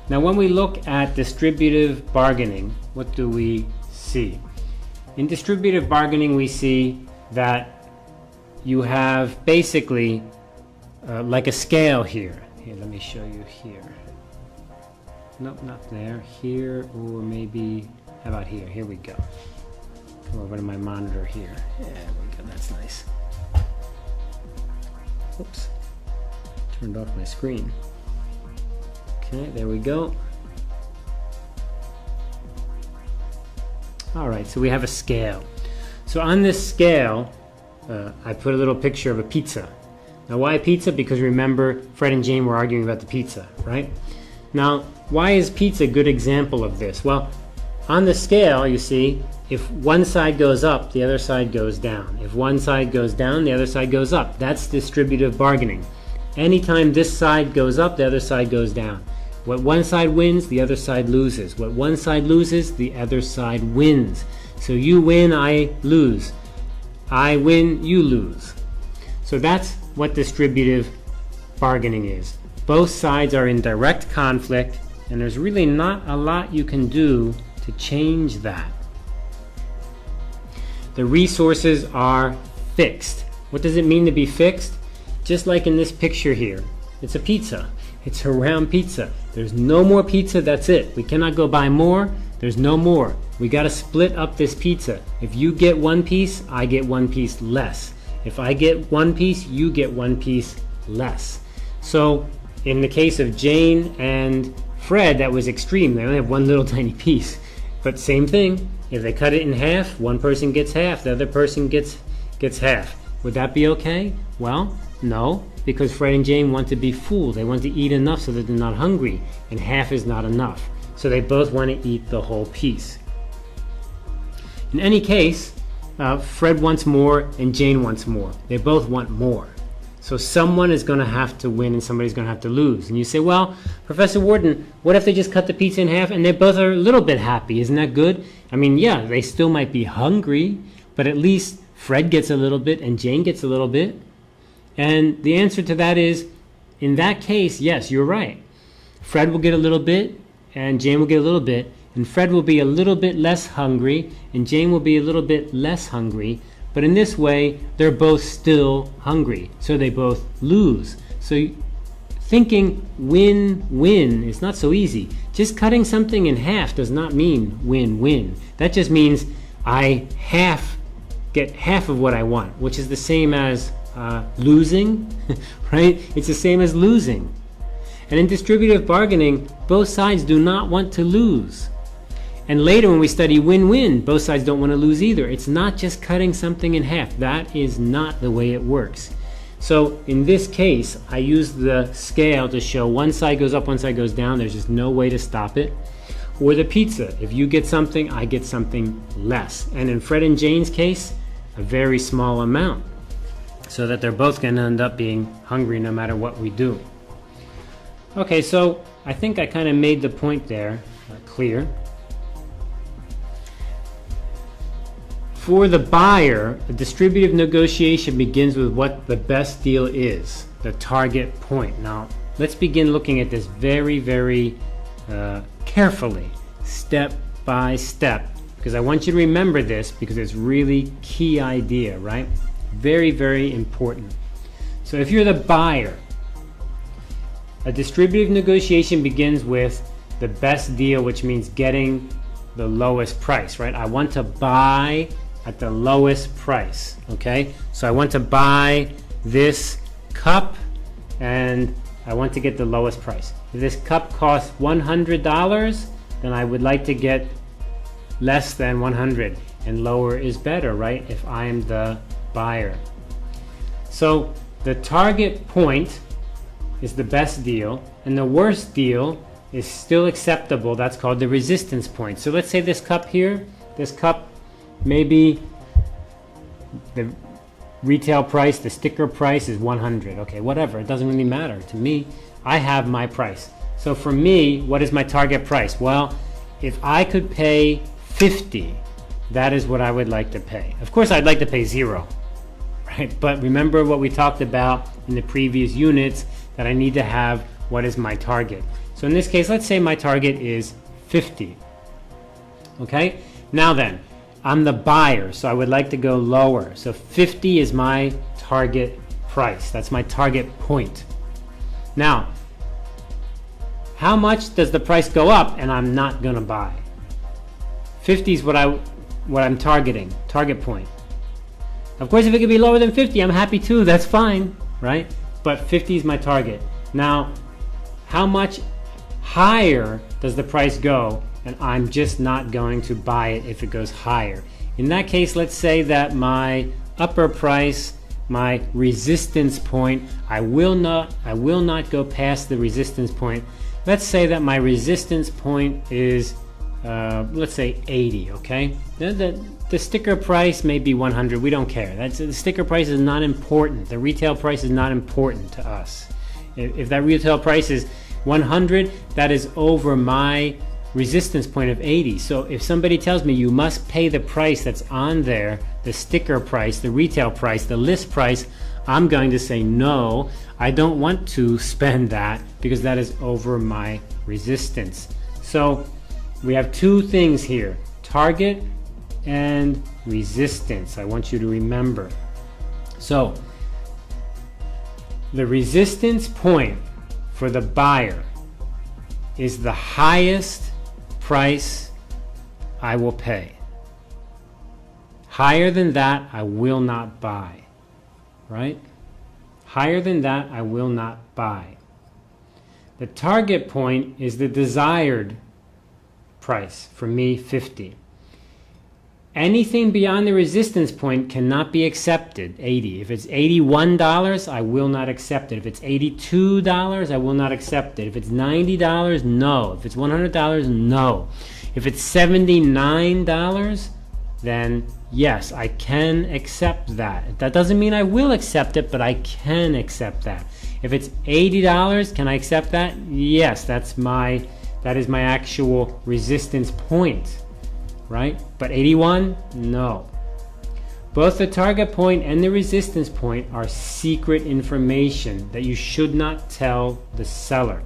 Now when we look at distributive bargaining, what do we see? In distributive bargaining we see that you have basically like a scale here. Here, let me show you here. Nope, not there. Here, or maybe, how about here? Here we go. Come over to my monitor here. There we go, that's nice. Oops, turned off my screen. Okay, there we go. All right, so we have a scale. So on this scale, I put a little picture of a pizza. Now why pizza? Because remember, Fred and Jane were arguing about the pizza, right? Now, why is pizza a good example of this? Well, on the scale, you see, if one side goes up, the other side goes down. If one side goes down, the other side goes up. That's distributive bargaining. Anytime this side goes up, the other side goes down. What one side wins, the other side loses. What one side loses, the other side wins. So you win, I lose. I win, you lose. So that's what distributive bargaining is. Both sides are in direct conflict, and there's really not a lot you can do to change that. The resources are fixed. What does it mean to be fixed? Just like in this picture here. It's a pizza. It's a round pizza. There's no more pizza, that's it. We cannot go buy more. There's no more. We got to split up this pizza. If you get one piece, I get one piece less. If I get one piece, you get one piece less. So in the case of Jane and Fred, that was extreme. They only have one little tiny piece. But same thing. If they cut it in half, one person gets half, the other person gets half. Would that be okay? Well, no, because Fred and Jane want to be full. They want to eat enough so that they're not hungry, and half is not enough. So they both want to eat the whole piece. In any case, Fred wants more and Jane wants more. They both want more. So someone is going to have to win and somebody's going to have to lose. And you say, well, Professor Warden, what if they just cut the pizza in half and they both are a little bit happy? Isn't that good? I mean, yeah, they still might be hungry, but at least Fred gets a little bit and Jane gets a little bit. And the answer to that is, in that case, yes, you're right. Fred will get a little bit and Jane will get a little bit, and Fred will be a little bit less hungry and Jane will be a little bit less hungry. But in this way, they're both still hungry, so they both lose. So thinking win-win is not so easy. Just cutting something in half does not mean win-win. That just means I get half of what I want, which is the same as losing, right? It's the same as losing. And in distributive bargaining, both sides do not want to lose. And later when we study win-win, both sides don't want to lose either. It's not just cutting something in half. That is not the way it works. So in this case, I use the scale to show one side goes up, one side goes down. There's just no way to stop it. Or the pizza. If you get something, I get something less. And in Fred and Jane's case, a very small amount. So that they're both going to end up being hungry no matter what we do. Okay, so I think I kind of made the point there clear. For the buyer, a distributive negotiation begins with what the best deal is, the target point. Now, let's begin looking at this very, very carefully, step by step, because I want you to remember this because it's really key idea, right? Very, very important. So if you're the buyer, a distributive negotiation begins with the best deal, which means getting the lowest price, right? I want to buy at the lowest price, okay? So I want to buy this cup and I want to get the lowest price. If this cup costs $100, then I would like to get less than 100, and lower is better, right? If I am the buyer. So the target point is the best deal, and the worst deal is still acceptable. That's called the resistance point. So let's say this cup here, this cup, maybe the retail price, the sticker price is 100. Okay, whatever, it doesn't really matter to me. I have my price. So for me, what is my target price? Well, if I could pay 50, that is what I would like to pay. Of course, I'd like to pay 0, right? But remember what we talked about in the previous units, that I need to have what is my target. So in this case, let's say my target is 50. Okay, now then, I'm the buyer, so I would like to go lower. So 50 is my target price. That's my target point. Now, how much does the price go up and I'm not gonna buy? 50 is what I'm targeting, target point. Of course, if it could be lower than 50, I'm happy too, that's fine, right? But 50 is my target. Now, how much higher does the price go and I'm just not going to buy it if it goes higher? In that case, let's say that my upper price, my resistance point, I will not go past the resistance point. Let's say that my resistance point is let's say 80, okay? The sticker price may be 100, we don't care. The sticker price is not important. The retail price is not important to us. If that retail price is 100, that is over my resistance point of 80. So if somebody tells me you must pay the price that's on there, the sticker price, the retail price, the list price, I'm going to say no, I don't want to spend that because that is over my resistance. So we have two things here, target and resistance. I want you to remember. So the resistance point for the buyer is the highest price I will pay. Higher than that, I will not buy, right? Higher than that, I will not buy. The target point is the desired price, for me, 50. Anything beyond the resistance point cannot be accepted, 80. If it's $81, I will not accept it. If it's $82, I will not accept it. If it's $90, no. If it's $100, no. If it's $79, then yes, I can accept that. That doesn't mean I will accept it, but I can accept that. If it's $80, can I accept that? Yes, that is my actual resistance point, right? But 81, no. Both the target point and the resistance point are secret information that you should not tell the seller.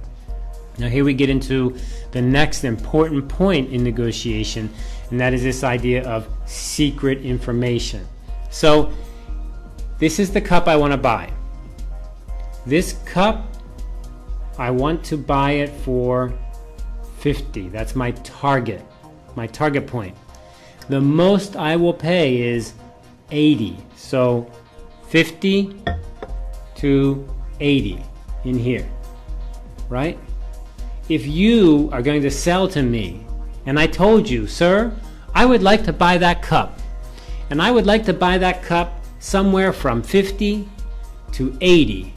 Now here we get into the next important point in negotiation, and that is this idea of secret information. So this is the cup I want to buy. This cup, I want to buy it for 50. That's my target point. The most I will pay is 80. So 50 to 80 in here, right? If you are going to sell to me and I told you, sir, I would like to buy that cup, and I would like to buy that cup somewhere from 50 to 80,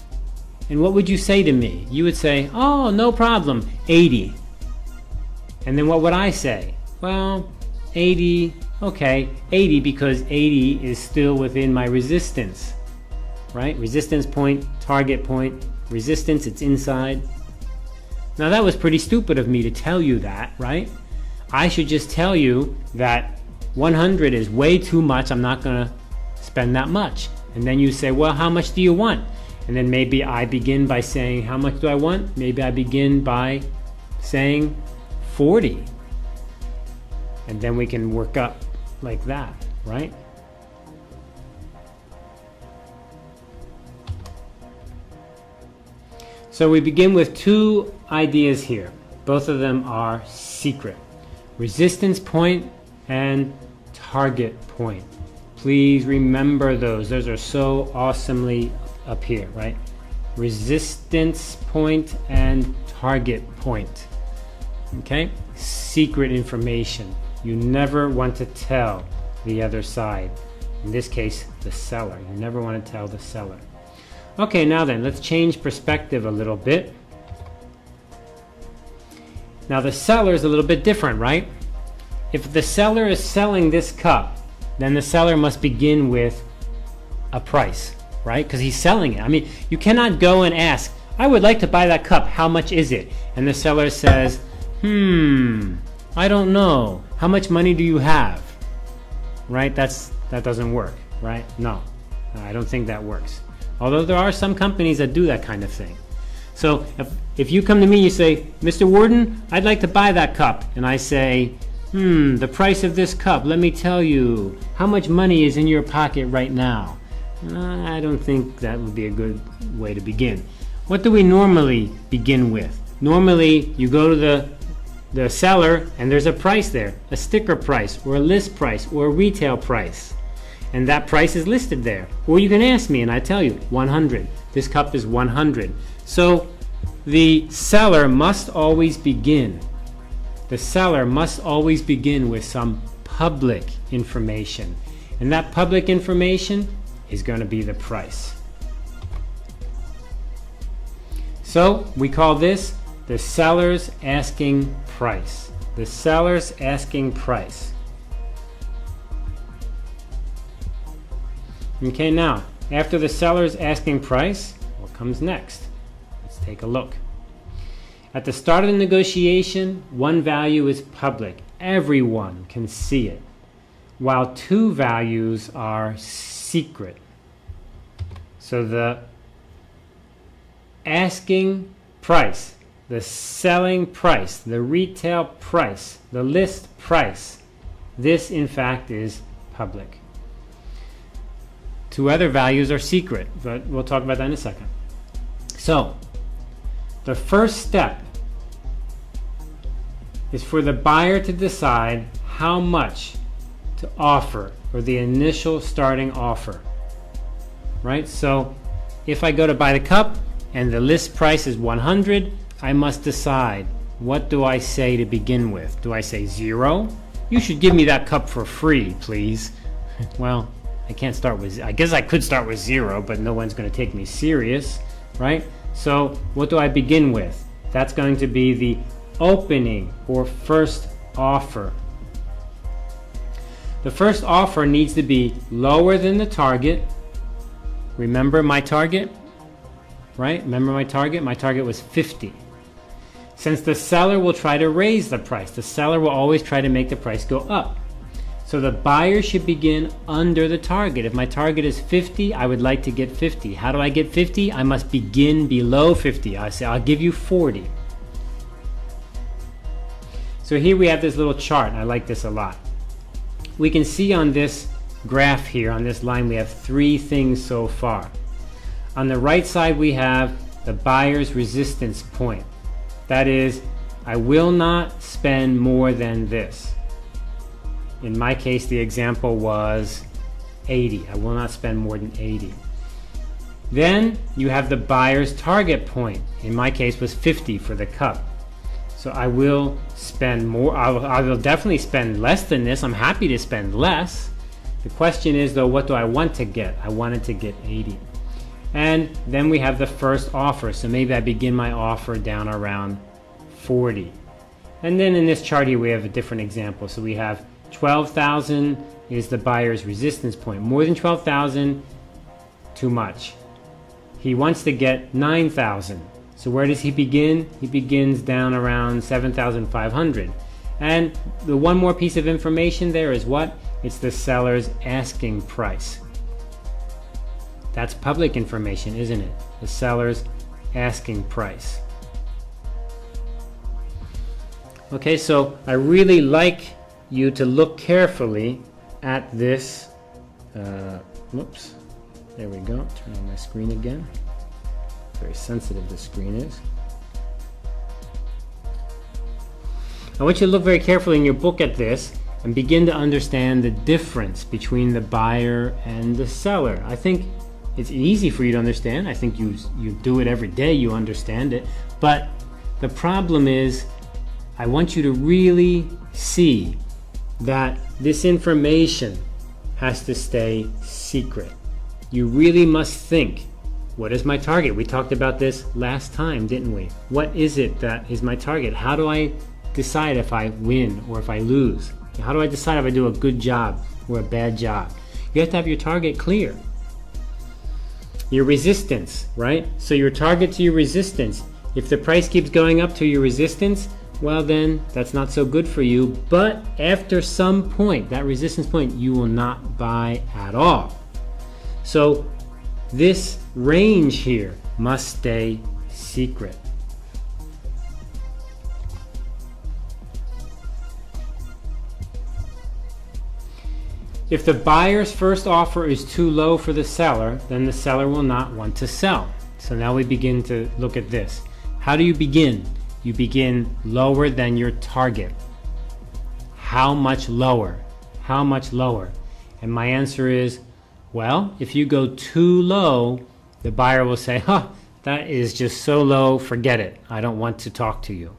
and what would you say to me? You would say, oh, no problem, 80. And then what would I say? Well, 80, okay, 80 because 80 is still within my resistance, right? Resistance point, target point, resistance, it's inside. Now that was pretty stupid of me to tell you that, right? I should just tell you that 100 is way too much, I'm not gonna spend that much. And then you say, well, how much do you want? And then maybe I begin by saying, how much do I want? Maybe I begin by saying 40. And then we can work up like that, right? So we begin with two ideas here. Both of them are secret. Resistance point and target point. Please remember those. Those are so awesomely up here, right? Resistance point and target point. Okay? Secret information. You never want to tell the other side. In this case, the seller. You never want to tell the seller. Okay, now then, let's change perspective a little bit. Now the seller is a little bit different, right? If the seller is selling this cup, then the seller must begin with a price, right? Because he's selling it. I mean, you cannot go and ask, I would like to buy that cup, how much is it? And the seller says, I don't know. How much money do you have? Right? That doesn't work, right? No, I don't think that works. Although there are some companies that do that kind of thing. So if you come to me, you say, Mr. Warden, I'd like to buy that cup. And I say, the price of this cup, let me tell you, how much money is in your pocket right now? I don't think that would be a good way to begin. What do we normally begin with? Normally, you go to the seller and there's a price there, a sticker price or a list price or a retail price. And that price is listed there. Or you can ask me and I tell you, 100. This cup is 100. So the seller must always begin. The seller must always begin with some public information. And that public information is going to be the price. So we call this the seller's asking price. The seller's asking price. Okay, now, after the seller's asking price, what comes next? Let's take a look. At the start of the negotiation, one value is public. Everyone can see it, while two values are secret. So the asking price, the selling price, the retail price, the list price, this in fact is public. Two other values are secret, but we'll talk about that in a second. So the first step is for the buyer to decide how much to offer, or the initial starting offer. Right? So if I go to buy the cup and the list price is 100, I must decide, what do I say to begin with? Do I say 0? You should give me that cup for free, please. Well, I can't start with, I guess I could start with 0, but no one's going to take me serious, right? So what do I begin with? That's going to be the opening or first offer. The first offer needs to be lower than the target. Remember my target, right? Remember my target? My target was 50. Since the seller will try to raise the price, the seller will always try to make the price go up. So the buyer should begin under the target. If my target is 50, I would like to get 50. How do I get 50? I must begin below 50. I say, I'll give you 40. So here we have this little chart, and I like this a lot. We can see on this graph here, on this line, we have three things so far. On the right side, we have the buyer's resistance point. That is, I will not spend more than this. In my case, the example was 80. I will not spend more than 80. Then you have the buyer's target point. In my case, was 50 for the cup. So I will spend more. I will definitely spend less than this. I'm happy to spend less. The question is, though, what do I want to get? I wanted to get 80. And then we have the first offer. So maybe I begin my offer down around 40. And then in this chart here, we have a different example. So we have 12,000 is the buyer's resistance point. More than 12,000, too much. He wants to get 9,000. So where does he begin? He begins down around 7,500. And the one more piece of information there is what? It's the seller's asking price. That's public information, isn't it? The seller's asking price. Okay, so I really like you to look carefully at this. Whoops, there we go. Turn on my screen again. Very sensitive this screen is. I want you to look very carefully in your book at this and begin to understand the difference between the buyer and the seller. I think it's easy for you to understand. I think you do it every day, you understand it. But the problem is, I want you to really see that this information has to stay secret. You really must think, what is my target? We talked about this last time, didn't we? What is it that is my target? How do I decide if I win or if I lose? How do I decide if I do a good job or a bad job? You have to have your target clear. Your resistance, right? So your target to your resistance. If the price keeps going up to your resistance, well then, that's not so good for you. But after some point, that resistance point, you will not buy at all. So this range here must stay secret. secret. If the buyer's first offer is too low for the seller, then the seller will not want to sell. So now we begin to look at this. How do you begin? You begin lower than your target. How much lower? How much lower? And my answer is, well, if you go too low, the buyer will say, that is just so low, forget it. I don't want to talk to you,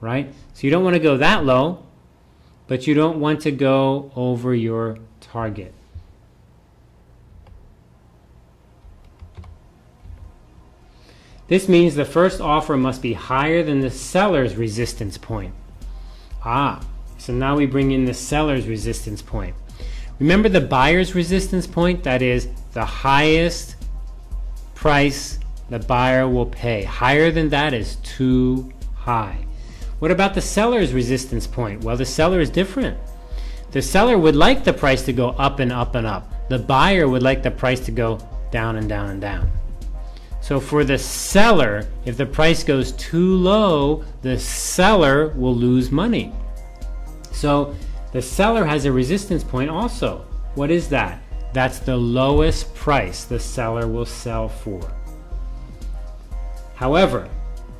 right? So you don't want to go that low, but you don't want to go over your target. This means the first offer must be higher than the seller's resistance point. So now we bring in the seller's resistance point. Remember the buyer's resistance point? That is the highest price the buyer will pay. Higher than that is too high. What about the seller's resistance point? Well, the seller is different. The seller would like the price to go up and up and up. The buyer would like the price to go down and down and down. So for the seller, if the price goes too low, the seller will lose money. So the seller has a resistance point also. What is that? That's the lowest price the seller will sell for. However,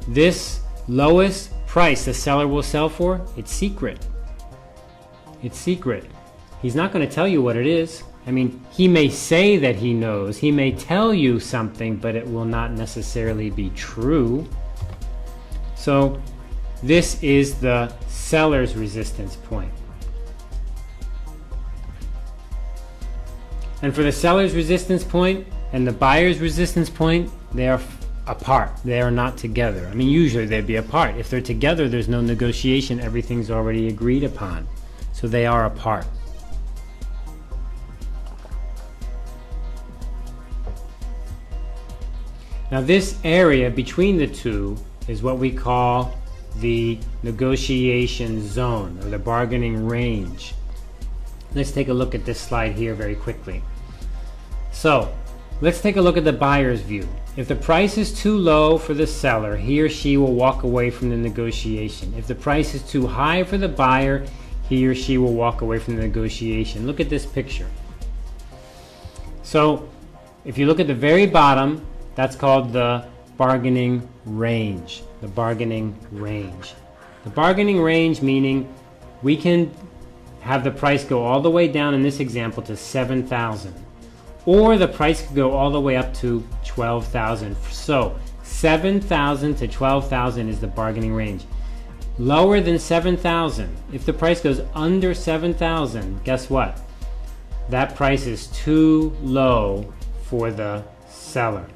this lowest price the seller will sell for, it's secret. It's secret. He's not going to tell you what it is. I mean, he may say that he knows. He may tell you something, but it will not necessarily be true. So this is the seller's resistance point. And for the seller's resistance point and the buyer's resistance point, they are apart. They are not together. I mean, usually they'd be apart. If they're together, there's no negotiation. Everything's already agreed upon. So they are apart. Now this area between the two is what we call the negotiation zone or the bargaining range. Let's take a look at this slide here very quickly. So let's take a look at the buyer's view. If the price is too low for the seller, he or she will walk away from the negotiation. If the price is too high for the buyer, he or she will walk away from the negotiation. Look at this picture. So if you look at the very bottom, that's called the bargaining range. The bargaining range. The bargaining range meaning we can have the price go all the way down in this example to 7,000. Or the price could go all the way up to 12,000. So 7,000 to 12,000 is the bargaining range. Lower than 7,000. If the price goes under 7,000, guess what? That price is too low for the seller.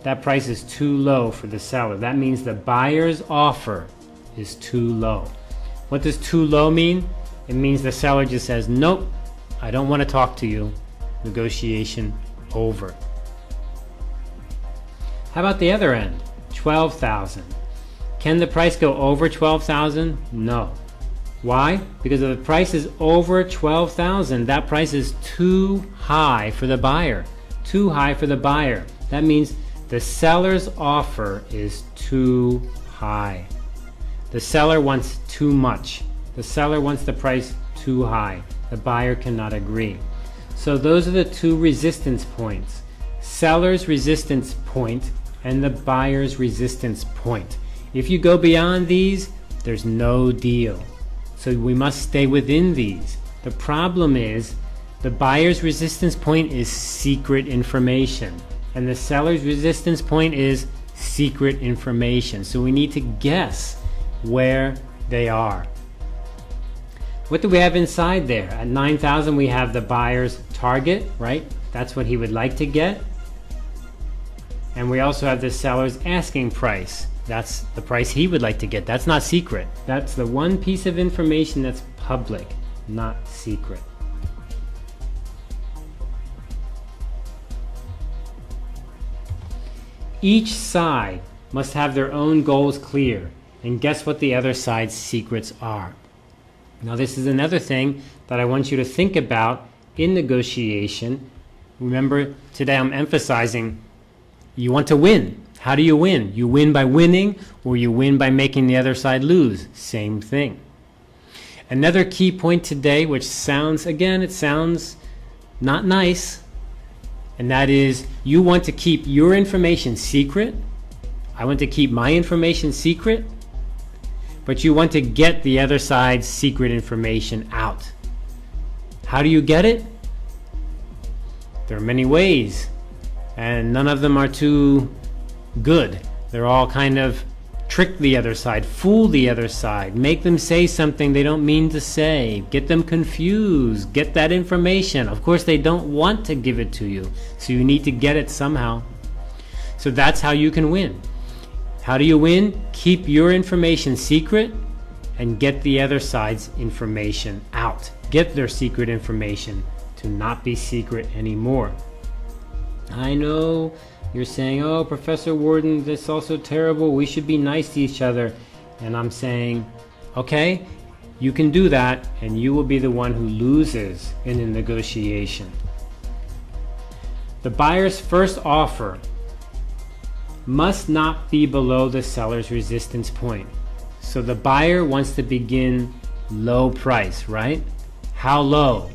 That price is too low for the seller. That means the buyer's offer is too low. What does too low mean? It means the seller just says, nope, I don't want to talk to you. Negotiation over. How about the other end? 12,000. Can the price go over 12,000? No. Why? Because if the price is over 12,000, that price is too high for the buyer. Too high for the buyer. That means the seller's offer is too high. The seller wants too much. The seller wants the price too high. The buyer cannot agree. So those are the two resistance points. Seller's resistance point and the buyer's resistance point. If you go beyond these, there's no deal. So we must stay within these. The problem is the buyer's resistance point is secret information. And the seller's resistance point is secret information. So we need to guess where they are. What do we have inside there? At 9,000 we have the buyer's target, right? That's what he would like to get. And we also have the seller's asking price. That's the price he would like to get. That's not secret. That's the one piece of information that's public, not secret. Each side must have their own goals clear, and guess what the other side's secrets are. Now this is another thing that I want you to think about in negotiation. Remember, today I'm emphasizing you want to win. How do you win? You win by winning, or you win by making the other side lose. Same thing. Another key point today, which sounds, again, it sounds not nice, and that is you want to keep your information secret. I want to keep my information secret, but you want to get the other side's secret information out. How do you get it? There are many ways, and none of them are too good. They're all kind of trick the other side, fool the other side, make them say something they don't mean to say, get them confused, get that information. Of course, they don't want to give it to you, so you need to get it somehow. So that's how you can win. How do you win? Keep your information secret and get the other side's information out. Get their secret information to not be secret anymore. I know you're saying, oh, Professor Warden, this is also terrible. We should be nice to each other. And I'm saying, okay, you can do that, and you will be the one who loses in a negotiation. The buyer's first offer must not be below the seller's resistance point. So the buyer wants to begin low price, right? How low?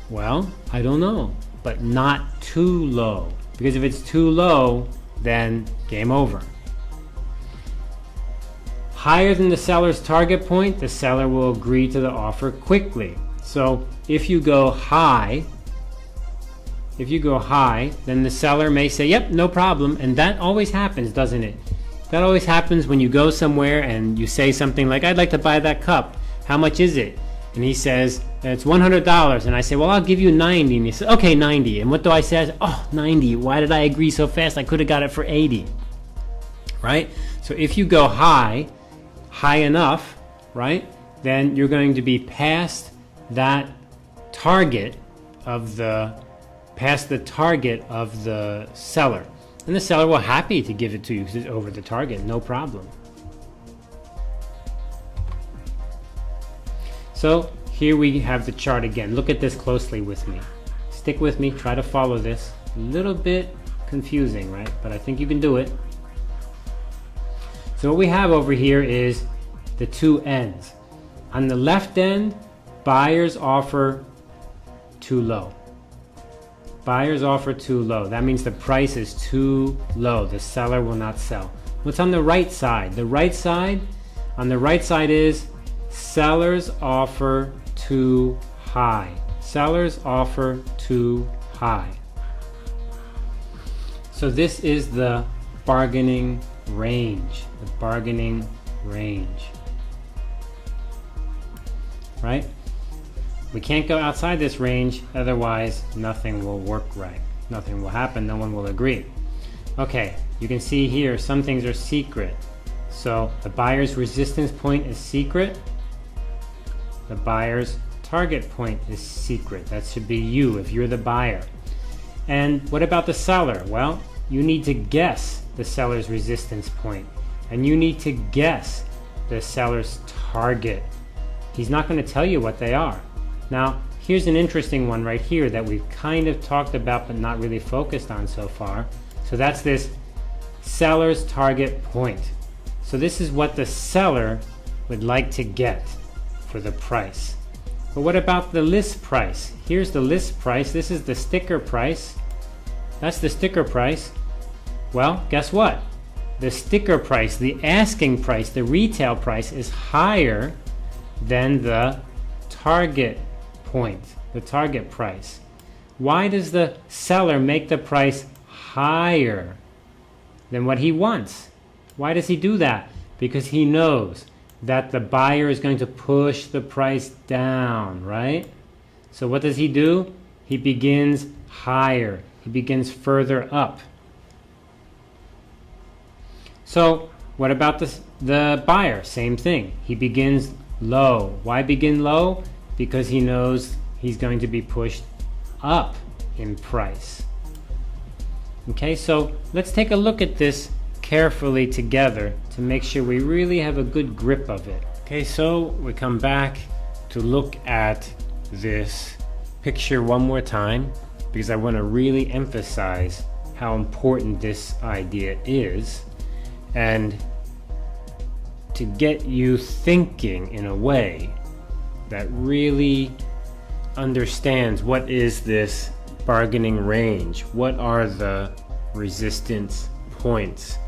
Well, I don't know, but not too low. Because if it's too low, then game over. Higher than the seller's target point, the seller will agree to the offer quickly. So if you go high, then the seller may say, yep, no problem. And that always happens, doesn't it? That always happens when you go somewhere and you say something like, I'd like to buy that cup. How much is it? And he says, it's $100. And I say, well, I'll give you 90. And he says, okay, 90. And what do I say? I say, oh, 90. Why did I agree so fast? I could have got it for 80. Right? So if you go high enough, right, then you're going to be past that target of the seller. And the seller will happy to give it to you because it's over the target, no problem. So here we have the chart again. Look at this closely with me. Stick with me, try to follow this. A little bit confusing, right? But I think you can do it. So what we have over here is the two ends. On the left end, buyers offer too low. Buyers offer too low. That means the price is too low. The seller will not sell. What's on the right side? On the right side is sellers offer too high. Sellers offer too high. So this is the bargaining range. The bargaining range. Right? We can't go outside this range, otherwise nothing will work right. Nothing will happen, no one will agree. Okay, you can see here some things are secret. So the buyer's resistance point is secret. The buyer's target point is secret. That should be you if you're the buyer. And what about the seller? Well, you need to guess the seller's resistance point, and you need to guess the seller's target. He's not going to tell you what they are. Now, here's an interesting one right here that we've kind of talked about but not really focused on so far. So that's this seller's target point. So this is what the seller would like to get for the price. But what about the list price? Here's the list price. This is the sticker price. That's the sticker price. Well, guess what? The sticker price, the asking price, the retail price is higher than the target point, the target price. Why does the seller make the price higher than what he wants? Why does he do that? Because he knows that the buyer is going to push the price down, right? So what does he do? He begins higher. He begins further up. So what about the buyer? Same thing. He begins low. Why begin low? Because he knows he's going to be pushed up in price. Okay, so let's take a look at this carefully together to make sure we really have a good grip of it. Okay, so we come back to look at this picture one more time because I want to really emphasize how important this idea is. and to get you thinking in a way that really understands what is this bargaining range, what are the resistance points.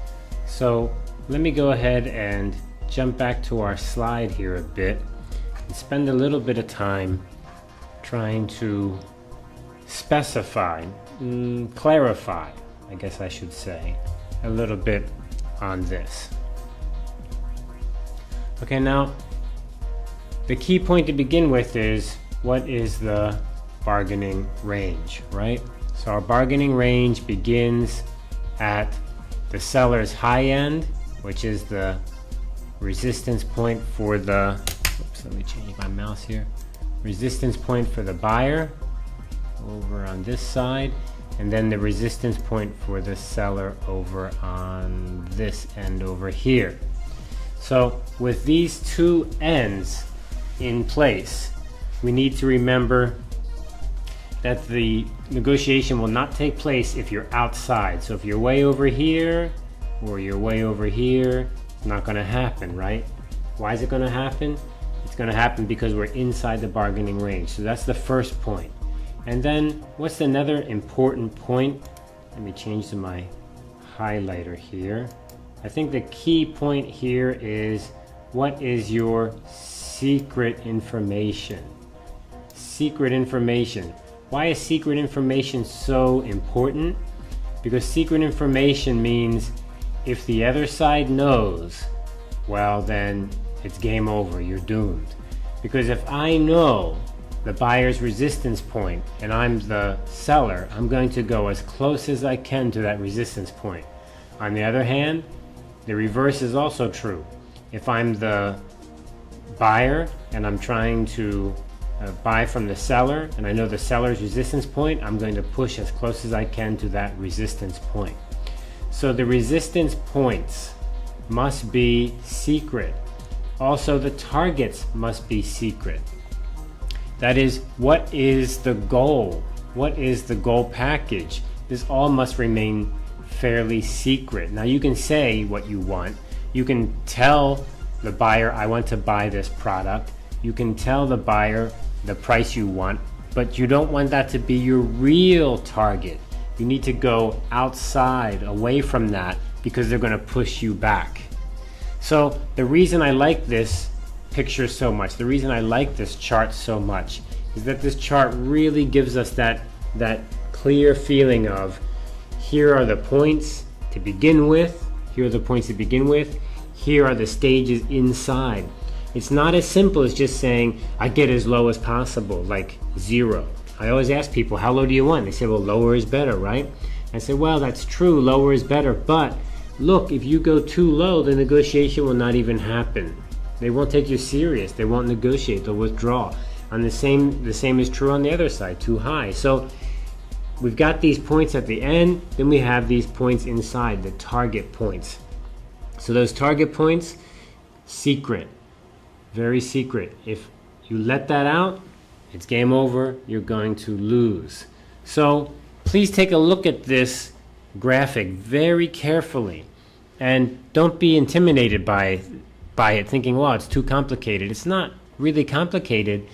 So let me go ahead and jump back to our slide here a bit and spend a little bit of time trying to specify, clarify, I guess I should say, a little bit on this. Okay, now the key point to begin with is, what is the bargaining range, right? So our bargaining range begins at the seller's high end, which is the resistance point for the, oops, let me change my mouse here, resistance point for the buyer over on this side, and then the resistance point for the seller over on this end over here. So with these two ends in place, we need to remember that the negotiation will not take place if you're outside. So if you're way over here or you're way over here, it's not going to happen, right? Why is it going to happen? It's going to happen because we're inside the bargaining range. So that's the first point. And then what's another important point? Let me change to my highlighter here. I think the key point here is, what is your secret information? Secret information. Why is secret information so important? Because secret information means if the other side knows, well then it's game over, you're doomed. Because if I know the buyer's resistance point and I'm the seller, I'm going to go as close as I can to that resistance point. On the other hand, the reverse is also true. If I'm the buyer and I'm trying to buy from the seller and I know the seller's resistance point, I'm going to push as close as I can to that resistance point. So the resistance points must be secret. Also, the targets must be secret. That is, what is the goal? What is the goal package? This all must remain fairly secret. Now you can say what you want. You can tell the buyer, I want to buy this product. You can tell the buyer the price you want, but you don't want that to be your real target. You need to go outside, away from that, because they're going to push you back. So the reason I like this picture so much, the reason I like this chart so much, is that this chart really gives us that clear feeling of, here are the points to begin with, here are the points to begin with, here are the stages inside. It's not as simple as just saying, I get as low as possible, like 0. I always ask people, how low do you want? They say, well, lower is better, right? I say, well, that's true, lower is better, but look, if you go too low, the negotiation will not even happen. They won't take you serious, they won't negotiate, they'll withdraw. And the same is true on the other side, too high. So we've got these points at the end, then we have these points inside, the target points. So those target points, secret, very secret. If you let that out, it's game over, you're going to lose. So please take a look at this graphic very carefully and don't be intimidated by it, thinking, well, it's too complicated. It's not really complicated.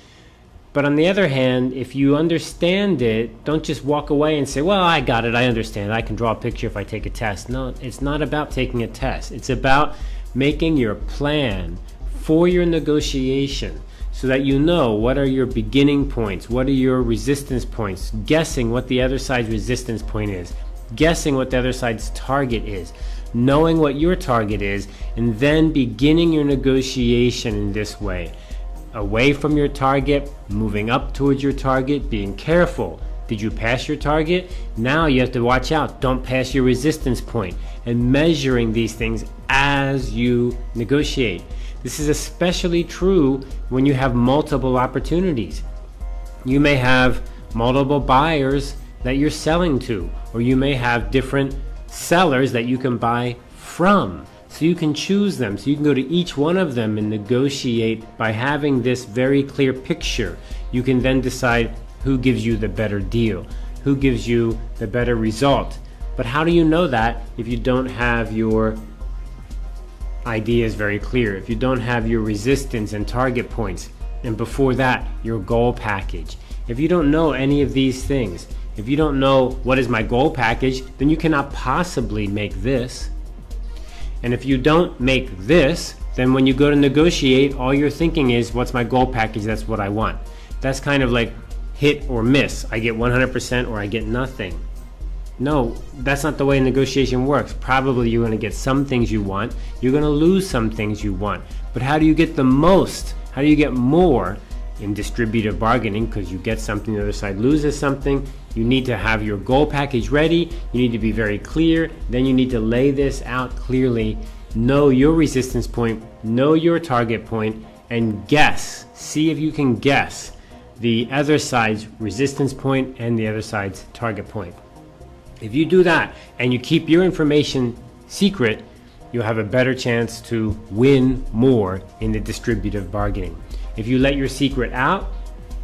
But on the other hand, if you understand it, don't just walk away and say, well, I got it, I understand, I can draw a picture if I take a test. No, it's not about taking a test. It's about making your plan for your negotiation so that you know what are your beginning points, what are your resistance points, guessing what the other side's resistance point is, guessing what the other side's target is, knowing what your target is, and then beginning your negotiation in this way. Away from your target, moving up towards your target, being careful. Did you pass your target? Now you have to watch out. Don't pass your resistance point, and measuring these things as you negotiate. This is especially true when you have multiple opportunities. You may have multiple buyers that you're selling to, or you may have different sellers that you can buy from. So you can choose them. So you can go to each one of them and negotiate by having this very clear picture. You can then decide who gives you the better deal, who gives you the better result. But how do you know that if you don't have your idea is very clear, if you don't have your resistance and target points, and before that, your goal package, if you don't know any of these things, if you don't know what is my goal package, then you cannot possibly make this. And if you don't make this, then when you go to negotiate, all you're thinking is, what's my goal package? That's what I want. That's kind of like hit or miss. I get 100% or I get nothing. No, that's not the way negotiation works. Probably you're going to get some things you want. You're going to lose some things you want. But how do you get the most? How do you get more in distributive bargaining? Because you get something, the other side loses something. You need to have your goal package ready. You need to be very clear. Then you need to lay this out clearly. Know your resistance point, know your target point, and guess. See if you can guess the other side's resistance point and the other side's target point. If you do that and you keep your information secret, you'll have a better chance to win more in the distributive bargaining. If you let your secret out,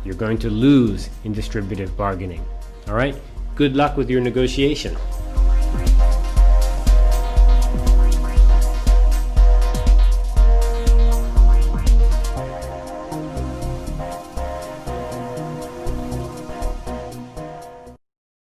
you're going to lose in distributive bargaining. All right? Good luck with your negotiation.